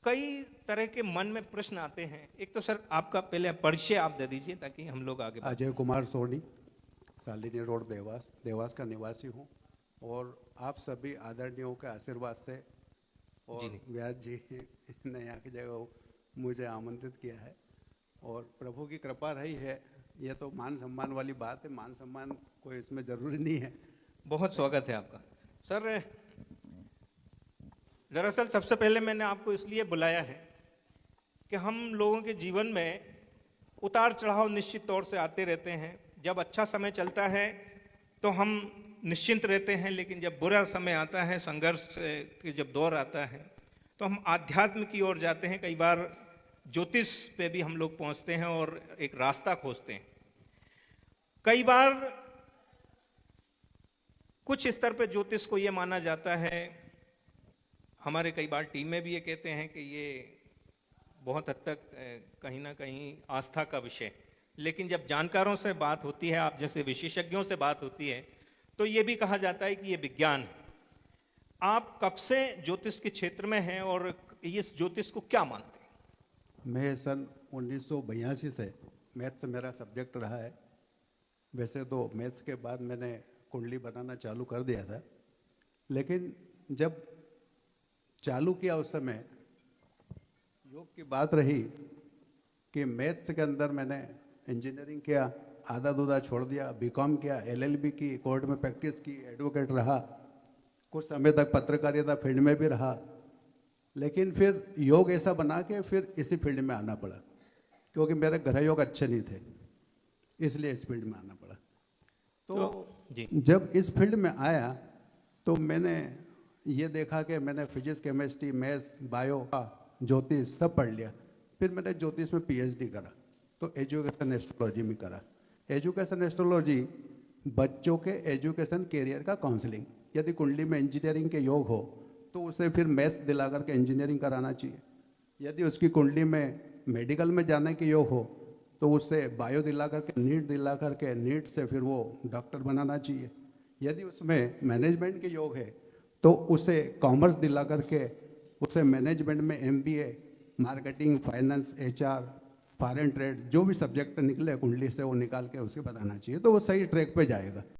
कई तरह के मन में प्रश्न आते हैं। एक तो सर आपका पहले परिचय आप दे दीजिए ताकि हम लोग आगे अजय कुमार सोनी, शालिनी रोड, देवास, देवास का निवासी हूँ। और आप सभी आदरणीयों के आशीर्वाद से और व्यास जी ने यहाँ की जगह मुझे आमंत्रित किया है और प्रभु की कृपा रही है। ये तो मान सम्मान वाली बात है, मान सम्मान कोई इसमें जरूरी नहीं है। बहुत स्वागत है आपका। सर दरअसल सबसे पहले मैंने आपको इसलिए बुलाया है कि हम लोगों के जीवन में उतार चढ़ाव निश्चित तौर से आते रहते हैं। जब अच्छा समय चलता है तो हम निश्चिंत रहते हैं, लेकिन जब बुरा समय आता है, संघर्ष के जब दौर आता है, तो हम आध्यात्म की ओर जाते हैं। कई बार ज्योतिष पे भी हम लोग पहुंचते हैं और एक रास्ता खोजते हैं। कई बार कुछ स्तर पे ज्योतिष को ये माना जाता है, हमारे कई बार टीम में भी ये कहते हैं कि ये बहुत हद तक कहीं ना कहीं आस्था का विषय। लेकिन जब जानकारों से बात होती है, आप जैसे विशेषज्ञों से बात होती है, तो ये भी कहा जाता है कि ये विज्ञान है। आप कब से ज्योतिष के क्षेत्र में हैं और इस ज्योतिष को क्या मानते हैं? मैं सन 1982 से मैथ्स मेरा सब्जेक्ट रहा है। वैसे तो मैथ्स के बाद मैंने कुंडली बनाना चालू कर दिया था, लेकिन जब चालू किया उस समय योग की बात रही कि मैथ्स के अंदर मैंने इंजीनियरिंग किया, आधा दूधा छोड़ दिया, बीकॉम किया, एलएलबी की, कोर्ट में प्रैक्टिस की, एडवोकेट रहा, कुछ समय तक पत्रकारिता फील्ड में भी रहा। लेकिन फिर योग ऐसा बना के फिर इसी फील्ड में आना पड़ा, क्योंकि मेरे ग्रह योग अच्छे नहीं थे, इसलिए इस फील्ड में आना पड़ा। तो जब इस फील्ड में आया तो मैंने ये देखा कि मैंने फिजिक्स, केमिस्ट्री, मैथ्स, बायो, ज्योतिष सब पढ़ लिया। फिर मैंने ज्योतिष में पीएचडी करा, तो एजुकेशन एस्ट्रोलॉजी में करा। एजुकेशन एस्ट्रोलॉजी बच्चों के एजुकेशन कैरियर का काउंसलिंग। यदि कुंडली में इंजीनियरिंग के योग हो तो उसे फिर मैथ्स दिला करके इंजीनियरिंग कराना चाहिए। यदि उसकी कुंडली में मेडिकल में जाने के योग हो तो उससे बायो दिला करके, नीट दिला करके, नीट से फिर वो डॉक्टर बनाना चाहिए। यदि उसमें मैनेजमेंट के योग है तो उसे कॉमर्स दिला करके उसे मैनेजमेंट में MBA, marketing, finance, HR, foreign trade, जो भी सब्जेक्ट निकले कुंडली से वो निकाल के उसे बताना चाहिए, तो वो सही ट्रैक पे जाएगा।